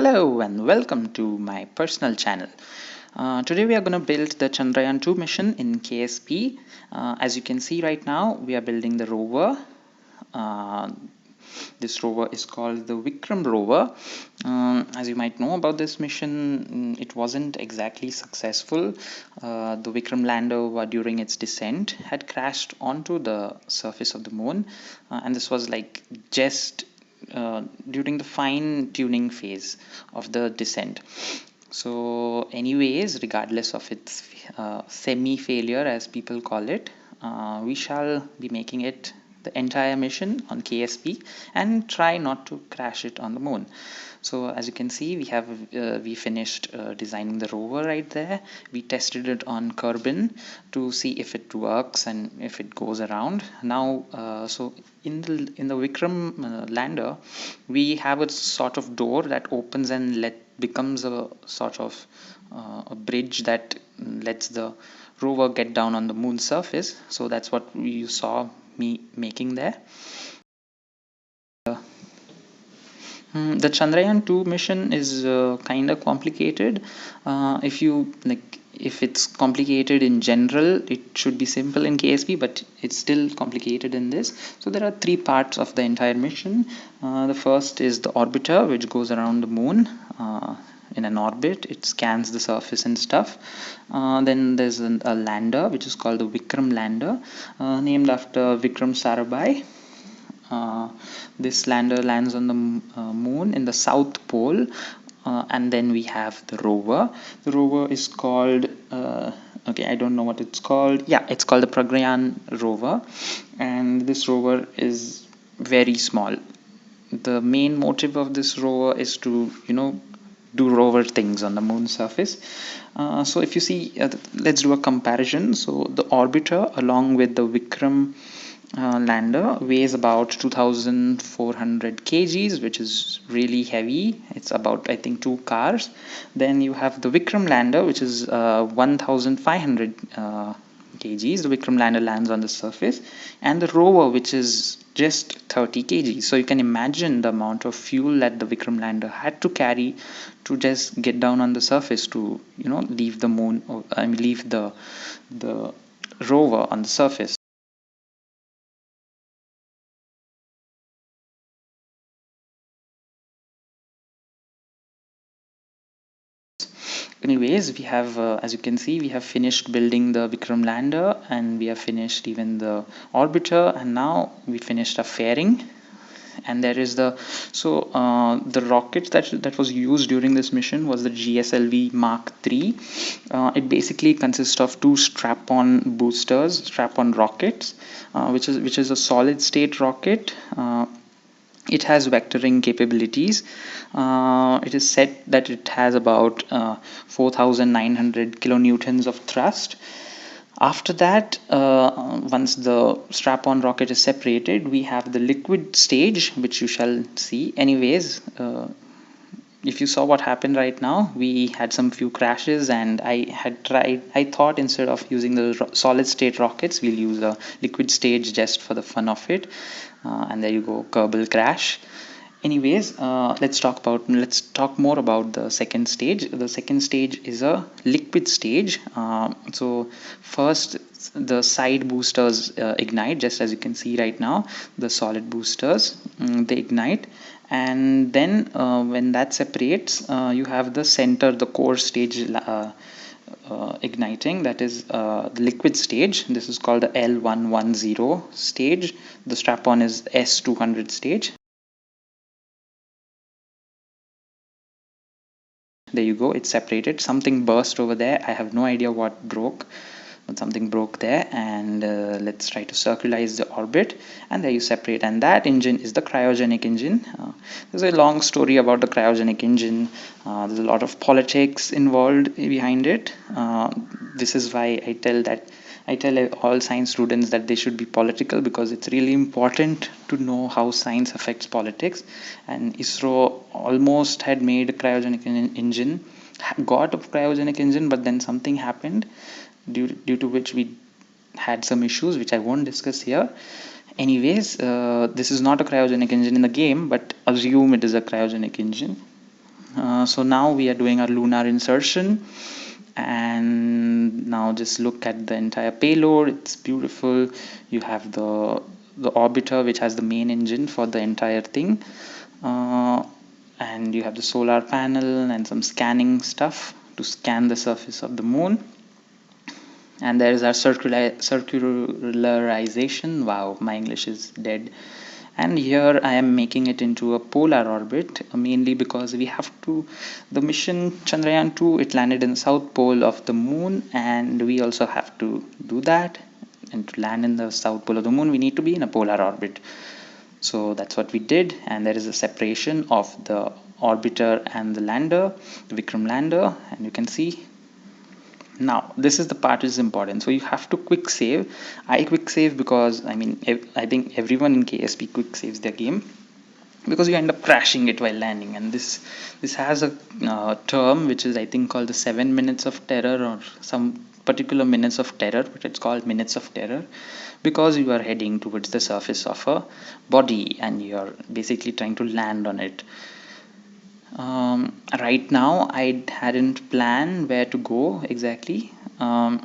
Hello and welcome to my personal channel. Today we are going to build the Chandrayaan 2 mission in KSP. As you can see right now, we are building the rover. Uh, this rover is called the Vikram rover. As you might know about this mission, it wasn't exactly successful. The Vikram lander, during its descent, had crashed onto the surface of the moon, and this was like just during the fine tuning phase of the descent. So anyways, regardless of its semi failure as people call it, we shall be making it the entire mission on KSP and try not to crash it on the moon. So as you can see, we finished designing the rover right there. We tested it on Kerbin to see if it works and if it goes around. Now, so in the Vikram lander, we have a sort of door that opens and becomes a sort of a bridge that lets the rover get down on the moon surface. So that's what you saw me making there. The Chandrayaan 2 mission is kind of complicated. If it's complicated in general, it should be simple in KSP, but it's still complicated in this. So there are three parts of the entire mission. The first is the orbiter, which goes around the moon. In an orbit, it scans the surface and stuff. Then there's a lander, which is called the Vikram lander, named after Vikram Sarabhai. This lander lands on the moon in the south pole, and then we have the rover. The rover is called okay, I don't know what it's called. Yeah, it's called the Chandrayaan rover, and this rover is very small. The main motive of this rover is to do rover things on the moon surface. So if you see, let's do a comparison. So the orbiter along with the Vikram lander weighs about 2400 kgs, which is really heavy. It's about, I think, 2 cars. Then you have the Vikram lander, which is 1500 kgs. The Vikram lander lands on the surface, and the rover, which is just 30 kgs. So you can imagine the amount of fuel that the Vikram lander had to carry to just get down on the surface to leave the moon, or I mean leave the rover on the surface. Anyways, we have as you can see, we have finished building the Vikram lander, and we have finished even the orbiter, and now we finished a fairing. And there is the rocket that was used during this mission was the GSLV Mark III. It basically consists of two strap-on rockets, which is a solid state rocket. It has vectoring capabilities. It is said that it has about 4,900 kilonewtons of thrust. After that, once the strap-on rocket is separated, we have the liquid stage, which you shall see. Anyways, if you saw what happened right now, we had some few crashes, and I thought instead of using the solid state rockets, we'll use a liquid stage just for the fun of it. And there you go, Kerbal crash. Anyways, let's talk more about the second stage. The second stage is a liquid stage. So first, the side boosters ignite, just as you can see right now. The solid boosters, they ignite, and then when that separates, you have the center, the core stage igniting. That is the liquid stage. This is called the L110 stage. The strap-on is S200 stage. There you go, it's separated. Something burst over there. I have no idea what broke, but something broke there. And let's try to circularize the orbit, and there you separate. And that engine is the cryogenic engine. There's a long story about the cryogenic engine. There's a lot of politics involved behind it. This is why I tell all science students that they should be political, because it's really important to know how science affects politics. And ISRO almost had made a cryogenic engine, got a cryogenic engine, but then something happened due to which we had some issues, which I won't discuss here. Anyways, this is not a cryogenic engine in the game, but assume it is a cryogenic engine. So now we are doing our lunar insertion, and now just look at the entire payload. It's beautiful. You have the orbiter, which has the main engine for the entire thing, and you have the solar panel and some scanning stuff to scan the surface of the moon. And there is our circularization. Wow, my English is dead. And here I am making it into a polar orbit, mainly because we have to, the mission Chandrayaan 2, it landed in the south pole of the moon, and we also have to do that. And to land in the south pole of the moon, we need to be in a polar orbit. So that's what we did, and there is a separation of the orbiter and the lander, the Vikram lander, and you can see. Now this is the part which is important, so you have to quick save. I quick save because I think everyone in KSP quick saves their game, because you end up crashing it while landing. And this has a term which is, I think, called the 7 minutes of terror, or some particular minutes of terror, but it's called minutes of terror because you are heading towards the surface of a body and you're basically trying to land on it. Right now I hadn't planned where to go exactly, so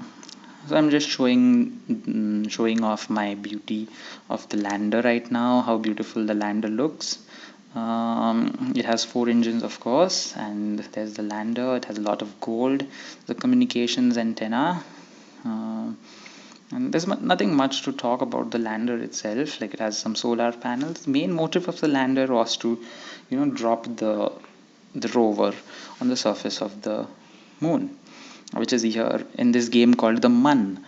I'm just showing off my beauty of the lander right now, how beautiful the lander looks. It has 4 engines, of course, and there's the lander. It has a lot of gold, the communications antenna, and there's nothing much to talk about the lander itself. Like, it has some solar panels. The main motive of the lander was to drop the rover on the surface of the moon, which is here in this game called the Mun.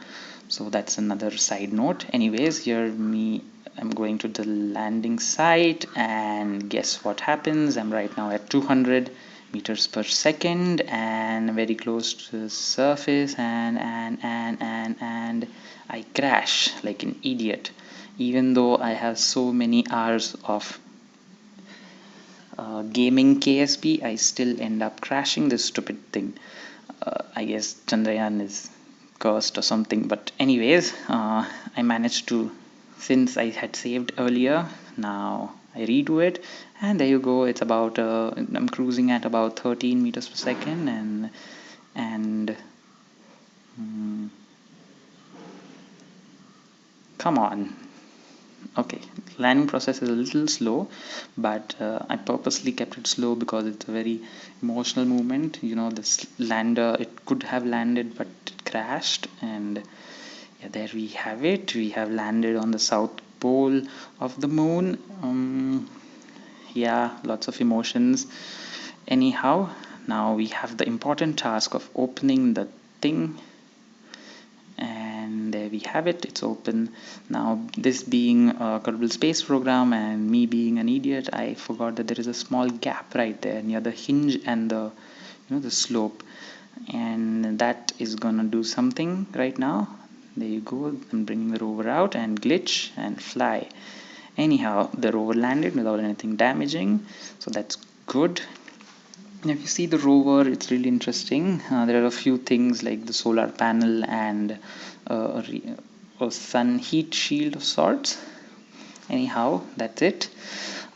So that's another side note. Anyways, here I'm going to the landing site, and guess what happens? I'm right now at 200 meters per second and very close to the surface, and I crash like an idiot, even though I have so many hours of gaming KSP. I still end up crashing this stupid thing. I guess Chandrayaan is cursed or something, but anyways, I managed to, since I had saved earlier, now I redo it, and there you go. It's about I'm cruising at about 13 meters per second, and come on. Okay, landing process is a little slow, but I purposely kept it slow because it's a very emotional movement. This lander, it could have landed, but it crashed, and yeah, there we have it. We have landed on the south pole of the moon. Yeah, lots of emotions. Anyhow, now we have the important task of opening the thing, and there we have it. It's open. Now, this being a Kerbal Space Program and me being an idiot, I forgot that there is a small gap right there near the hinge and the slope, and that is gonna do something right now. There you go. I'm bringing the rover out and glitch and fly. Anyhow, the rover landed without anything damaging, so that's good. And if you see the rover, it's really interesting. There are a few things like the solar panel and a sun heat shield of sorts. Anyhow, that's it.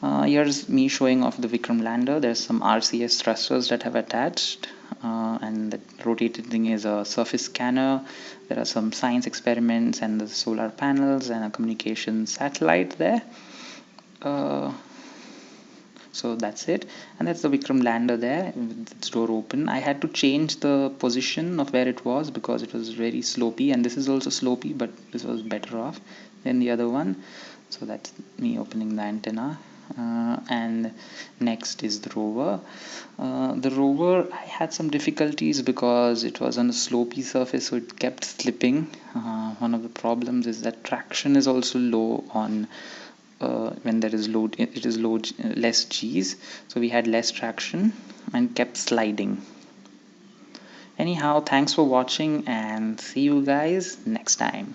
Here's me showing off the Vikram lander. There's some RCS thrusters that have attached, and the rotated thing is a surface scanner. There are some science experiments and the solar panels and a communication satellite there. So that's it, and that's the Vikram lander there with its door open. I had to change the position of where it was because it was very slopey, and this is also slopey, but this was better off than the other one. So that's me opening the antenna. And next is the rover. The rover, I had some difficulties because it was on a slopey surface, so it kept slipping. One of the problems is that traction is also low on when there is load, it is load less G's, so we had less traction and kept sliding. Anyhow, thanks for watching, and see you guys next time.